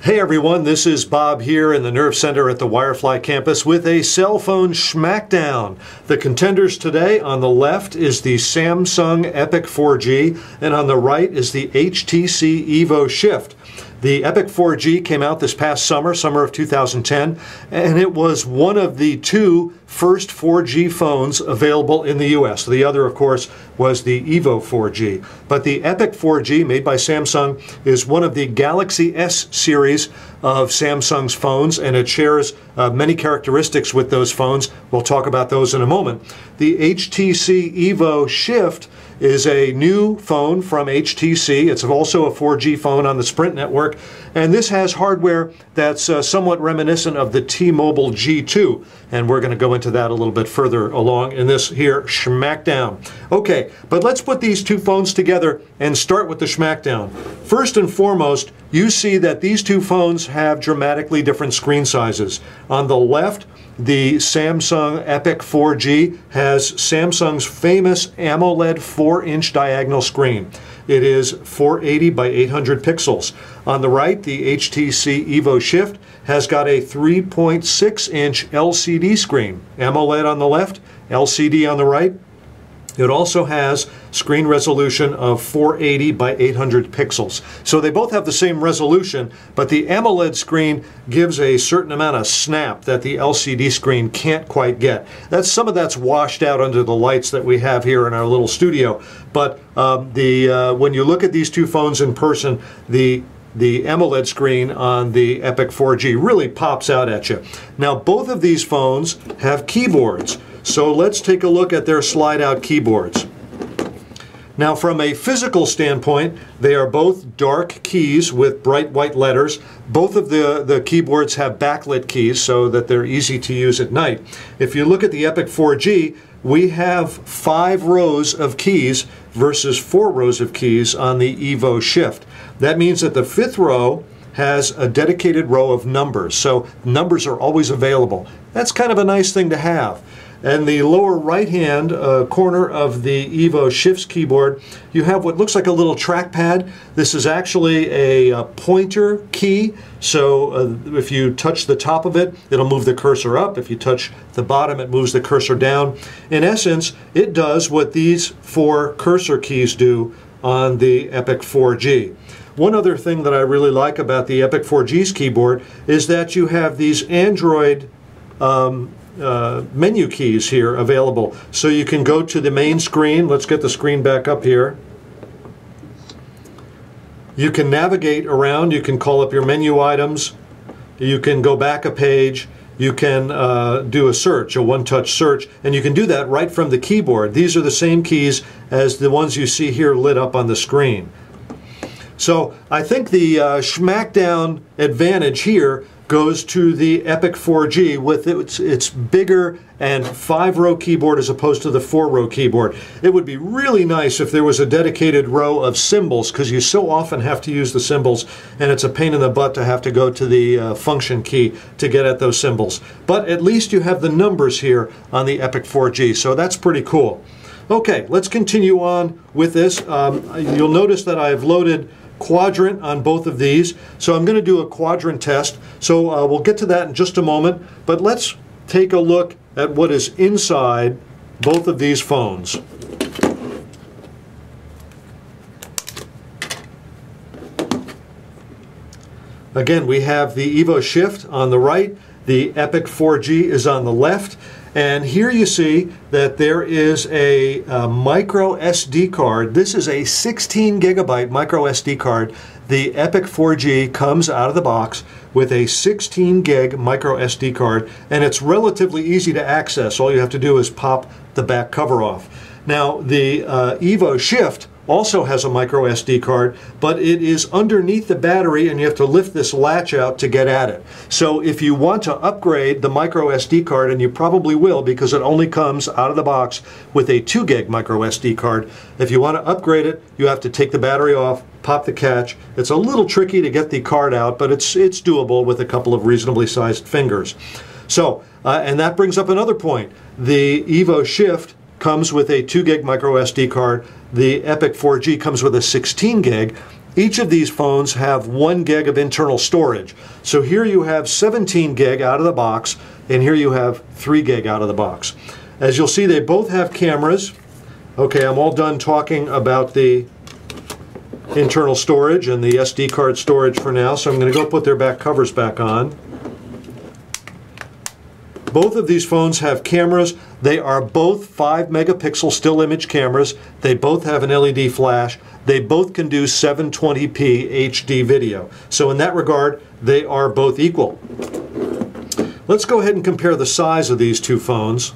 Hey everyone, this is Bob here in the Nerve Center at the Wirefly campus with a cell phone Schmackdown. The contenders today, on the left is the Samsung Epic 4G, and on the right is the HTC EVO Shift. The Epic 4G came out this past summer of 2010, and it was one of the two first 4G phones available in the US. The other, of course, was the EVO 4G. But the Epic 4G, made by Samsung, is one of the Galaxy S series of Samsung's phones, and it shares many characteristics with those phones. We'll talk about those in a moment. The HTC EVO Shift is a new phone from HTC. It's also a 4G phone on the Sprint network, and this has hardware that's somewhat reminiscent of the T-Mobile G2, and we're going to go into that a little bit further along in this here Schmackdown. Okay, but let's put these two phones together and start with the Schmackdown. First and foremost, you see that these two phones have dramatically different screen sizes. On the left, the Samsung Epic 4G has Samsung's famous AMOLED 4-inch diagonal screen. It is 480 by 800 pixels. On the right, the HTC EVO Shift has got a 3.6-inch LCD screen. AMOLED on the left, LCD on the right. It also has screen resolution of 480 by 800 pixels. So they both have the same resolution, but the AMOLED screen gives a certain amount of snap that the LCD screen can't quite get. Some of that's washed out under the lights that we have here in our little studio. But when you look at these two phones in person, the AMOLED screen on the Epic 4G really pops out at you. Now, both of these phones have keyboards. So let's take a look at their slide-out keyboards. Now, from a physical standpoint, they are both dark keys with bright white letters. Both of the keyboards have backlit keys so that they're easy to use at night. If you look at the Epic 4G, we have 5 rows of keys versus 4 rows of keys on the EVO Shift. That means that the 5th row has a dedicated row of numbers, so numbers are always available. That's kind of a nice thing to have. And the lower right-hand corner of the EVO Shift's keyboard, you have what looks like a little trackpad. This is actually a pointer key, so if you touch the top of it, it'll move the cursor up. If you touch the bottom, it moves the cursor down. In essence, it does what these 4 cursor keys do on the Epic 4G. One other thing that I really like about the Epic 4G's keyboard is that you have these Android menu keys here available. So you can go to the main screen. Let's get the screen back up here. You can navigate around. You can call up your menu items. You can go back a page. You can do a search, a one-touch search, and you can do that right from the keyboard. These are the same keys as the ones you see here lit up on the screen. So I think the Schmackdown advantage here goes to the Epic 4G with its bigger and 5-row keyboard as opposed to the 4-row keyboard. It would be really nice if there was a dedicated row of symbols, because you so often have to use the symbols, and it's a pain in the butt to have to go to the function key to get at those symbols. But at least you have the numbers here on the Epic 4G, so that's pretty cool. Okay, let's continue on with this. You'll notice that I've loaded quadrant on both of these, so I'm going to do a quadrant test. So we'll get to that in just a moment, but let's take a look at what is inside both of these phones. Again, we have the EVO Shift on the right, the Epic 4G is on the left, and here you see that there is a micro SD card. This is a 16 gigabyte micro SD card. The Epic 4G comes out of the box with a 16 gig micro SD card, and it's relatively easy to access. All you have to do is pop the back cover off. Now, the EVO Shift also has a micro SD card, but it is underneath the battery and you have to lift this latch out to get at it. So if you want to upgrade the micro SD card, and you probably will because it only comes out of the box with a 2 gig micro SD card, if you want to upgrade it, you have to take the battery off, pop the catch. It's a little tricky to get the card out, but it's doable with a couple of reasonably sized fingers. So, and that brings up another point. The EVO Shift comes with a 2 gig micro SD card. The Epic 4G comes with a 16 gig. Each of these phones have 1 gig of internal storage. So here you have 17 gig out of the box, and here you have 3 gig out of the box. As you'll see, they both have cameras. Okay, I'm all done talking about the internal storage and the SD card storage for now, so I'm going to go put their back covers back on. Both of these phones have cameras. They are both 5 megapixel still image cameras. They both have an LED flash. They both can do 720p HD video. So in that regard, they are both equal. Let's go ahead and compare the size of these two phones.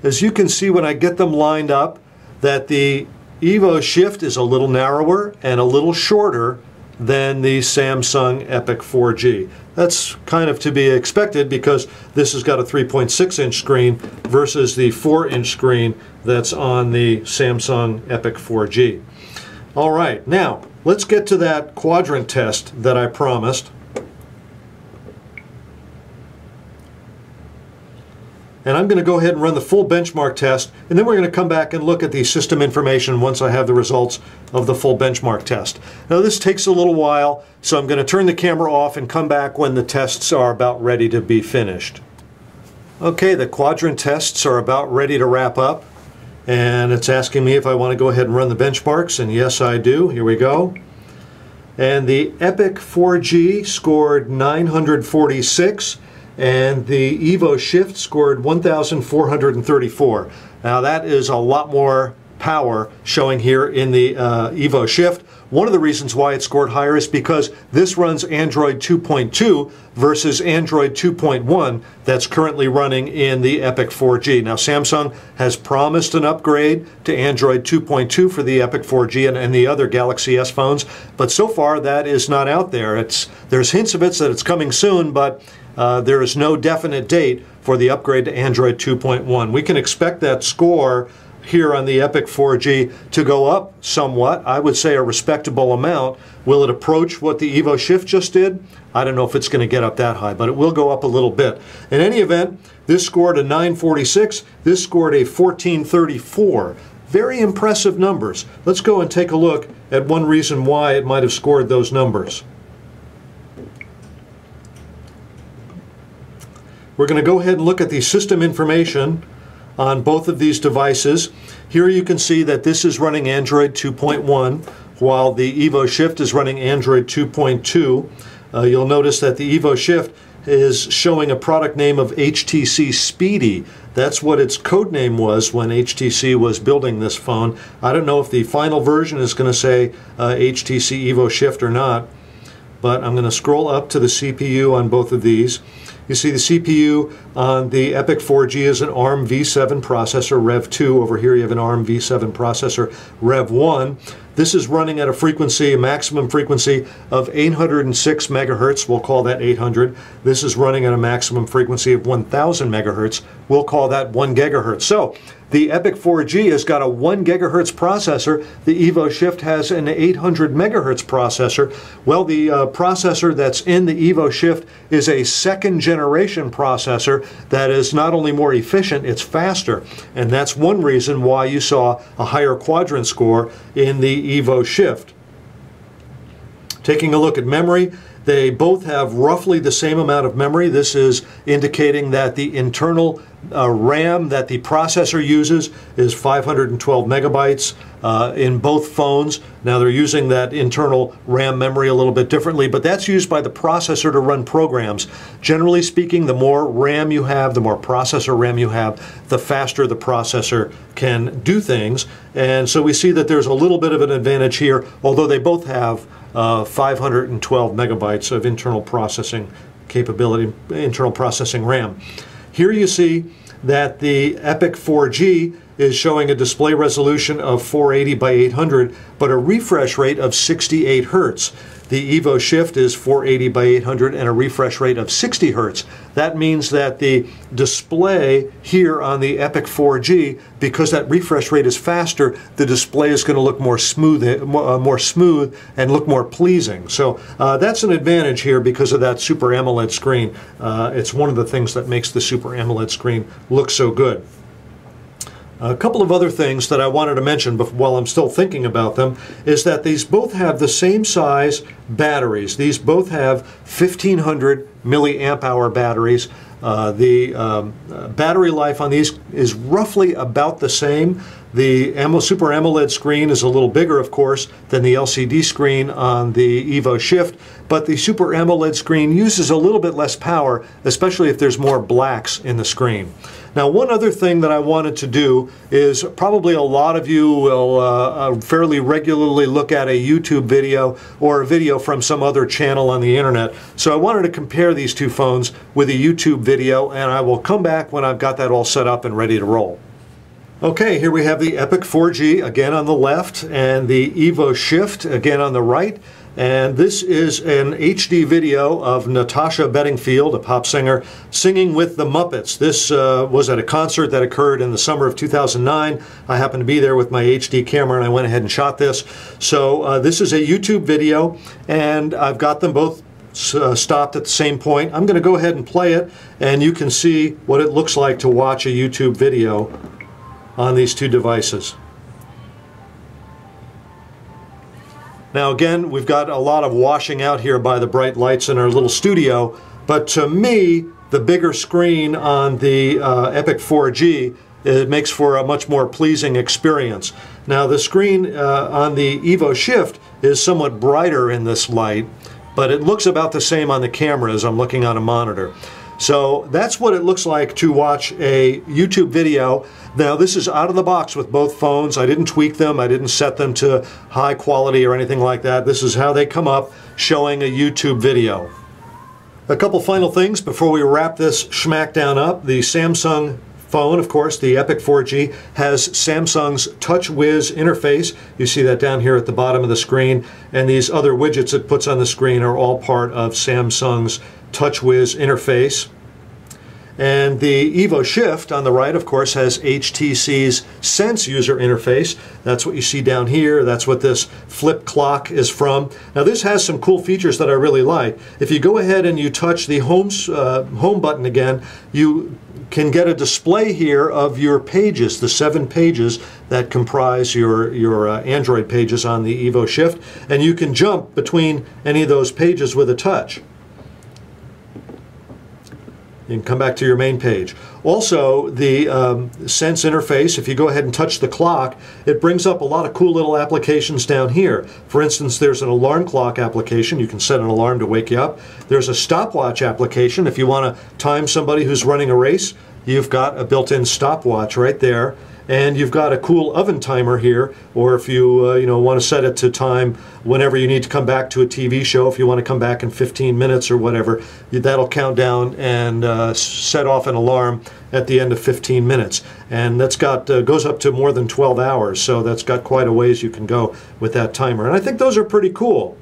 As you can see when I get them lined up, that the EVO Shift is a little narrower and a little shorter than the Samsung Epic 4G. That's kind of to be expected because this has got a 3.6-inch screen versus the 4-inch screen that's on the Samsung Epic 4G. All right, now let's get to that quadrant test that I promised. And I'm going to go ahead and run the full benchmark test, and then we're going to come back and look at the system information once I have the results of the full benchmark test. Now this takes a little while, so I'm going to turn the camera off and come back when the tests are about ready to be finished. Okay, the quadrant tests are about ready to wrap up, and it's asking me if I want to go ahead and run the benchmarks, and yes I do. Here we go. And the Epic 4G scored 946. And the EVO Shift scored 1,434. Now that is a lot more power showing here in the EVO Shift. One of the reasons why it scored higher is because this runs Android 2.2 versus Android 2.1 that's currently running in the Epic 4G. Now Samsung has promised an upgrade to Android 2.2 for the Epic 4G and the other Galaxy S phones, but so far that is not out there. There's hints of it that it's coming soon, but there is no definite date for the upgrade to Android 2.1. We can expect that score here on the Epic 4G to go up somewhat. I would say a respectable amount. Will it approach what the EVO Shift just did? I don't know if it's going to get up that high, but it will go up a little bit. In any event, this scored a 946. This scored a 1434. Very impressive numbers. Let's go and take a look at one reason why it might have scored those numbers. We're going to go ahead and look at the system information on both of these devices. Here you can see that this is running Android 2.1 while the EVO Shift is running Android 2.2. You'll notice that the EVO Shift is showing a product name of HTC Speedy. That's what its code name was when HTC was building this phone. I don't know if the final version is going to say HTC EVO Shift or not, but I'm going to scroll up to the CPU on both of these. You see the CPU on the Epic 4G is an ARM v7 processor, Rev 2. Over here you have an ARM v7 processor, Rev 1. This is running at a frequency, a maximum frequency of 806 megahertz. We'll call that 800. This is running at a maximum frequency of 1000 megahertz. We'll call that 1 gigahertz. So the Epic 4G has got a 1 gigahertz processor. The EVO Shift has an 800 megahertz processor. Well, the processor that's in the EVO Shift is a second generation processor that is not only more efficient, it's faster. And that's one reason why you saw a higher quadrant score in the EVO Shift. Taking a look at memory, they both have roughly the same amount of memory. This is indicating that the internal RAM that the processor uses is 512 megabytes in both phones. Now they're using that internal RAM memory a little bit differently, but that's used by the processor to run programs. Generally speaking, the more RAM you have, the more processor RAM you have, the faster the processor can do things. And so we see that there's a little bit of an advantage here, although they both have 512 megabytes of internal processing capability, internal processing RAM. Here you see that the Epic 4G is showing a display resolution of 480 by 800, but a refresh rate of 68 hertz. The EVO Shift is 480 by 800 and a refresh rate of 60 hertz. That means that the display here on the Epic 4G, because that refresh rate is faster, the display is going to look more smooth and look more pleasing. So that's an advantage here because of that Super AMOLED screen. It's one of the things that makes the Super AMOLED screen look so good. A couple of other things that I wanted to mention while I'm still thinking about them is that these both have the same size batteries. These both have 1500 milliamp hour batteries. The battery life on these is roughly about the same. The Super AMOLED screen is a little bigger, of course, than the LCD screen on the EVO Shift, but the Super AMOLED screen uses a little bit less power, especially if there's more blacks in the screen. Now, one other thing that I wanted to do is probably a lot of you will fairly regularly look at a YouTube video or a video from some other channel on the internet. So I wanted to compare these two phones with a YouTube video, and I will come back when I've got that all set up and ready to roll. Okay, here we have the Epic 4G again on the left and the EVO Shift again on the right. And this is an HD video of Natasha Bedingfield, a pop singer, singing with the Muppets. This was at a concert that occurred in the summer of 2009. I happened to be there with my HD camera and I went ahead and shot this. So this is a YouTube video and I've got them both stopped at the same point. I'm going to go ahead and play it and you can see what it looks like to watch a YouTube video on these two devices. Now again, we've got a lot of washing out here by the bright lights in our little studio, but to me, the bigger screen on the Epic 4G, it makes for a much more pleasing experience. Now the screen on the EVO Shift is somewhat brighter in this light, but it looks about the same on the camera as I'm looking on a monitor. So that's what it looks like to watch a YouTube video. Now this is out of the box with both phones. I didn't tweak them. I didn't set them to high quality or anything like that. This is how they come up showing a YouTube video. A couple final things before we wrap this Schmackdown up. The Samsung phone, of course, the Epic 4G, has Samsung's TouchWiz interface. You see that down here at the bottom of the screen. And these other widgets it puts on the screen are all part of Samsung's TouchWiz interface. And the EVO Shift on the right, of course, has HTC's Sense user interface. That's what you see down here. That's what this flip clock is from. Now this has some cool features that I really like. If you go ahead and you touch the home button again, you can get a display here of your pages, the 7 pages that comprise your Android pages on the EVO Shift, and you can jump between any of those pages with a touch. You can come back to your main page. Also, the Sense interface, if you go ahead and touch the clock, it brings up a lot of cool little applications down here. For instance, there's an alarm clock application. You can set an alarm to wake you up. There's a stopwatch application. If you want to time somebody who's running a race, you've got a built-in stopwatch right there. And you've got a cool oven timer here, or if you want to set it to time whenever you need to come back to a TV show, if you want to come back in 15 minutes or whatever, that'll count down and set off an alarm at the end of 15 minutes. And that's got goes up to more than 12 hours, so that's got quite a ways you can go with that timer. And I think those are pretty cool.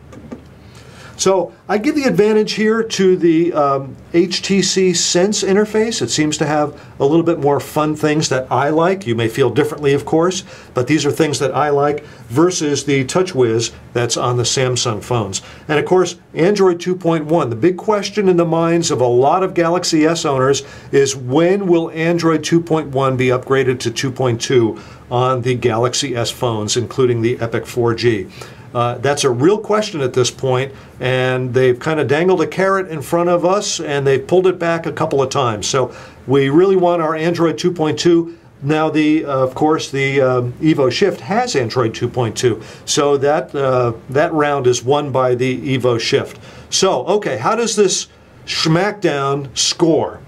So I give the advantage here to the HTC Sense interface. It seems to have a little bit more fun things that I like. You may feel differently, of course, but these are things that I like versus the TouchWiz that's on the Samsung phones. And of course, Android 2.1. The big question in the minds of a lot of Galaxy S owners is when will Android 2.1 be upgraded to 2.2 on the Galaxy S phones, including the Epic 4G? That's a real question at this point, and they've kind of dangled a carrot in front of us and they've pulled it back a couple of times. So we really want our Android 2.2. Now, of course, the EVO Shift has Android 2.2, so that round is won by the EVO Shift. So, okay, how does this Schmackdown score?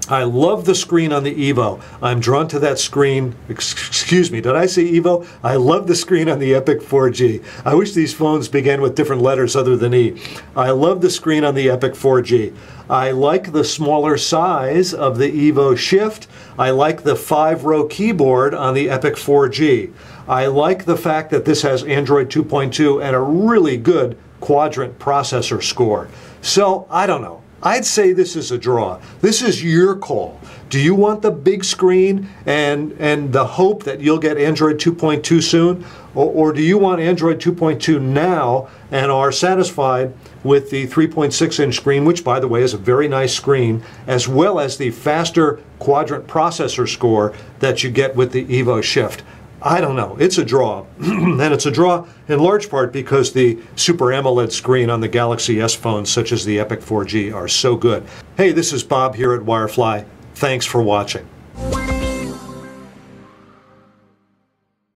I love the screen on the EVO. I'm drawn to that screen. Excuse me, did I say EVO? I love the screen on the Epic 4G. I wish these phones began with different letters other than E. I love the screen on the Epic 4G. I like the smaller size of the EVO Shift. I like the 5-row keyboard on the Epic 4G. I like the fact that this has Android 2.2 and a really good quadrant processor score. So, I don't know. I'd say this is a draw. This is your call. Do you want the big screen and the hope that you'll get Android 2.2 soon? Or do you want Android 2.2 now and are satisfied with the 3.6-inch screen, which, by the way, is a very nice screen, as well as the faster quadrant processor score that you get with the EVO Shift? I don't know. It's a draw. And it's a draw in large part because the Super AMOLED screen on the Galaxy S phones, such as the Epic 4G, are so good. Hey, this is Bob here at Wirefly. Thanks for watching.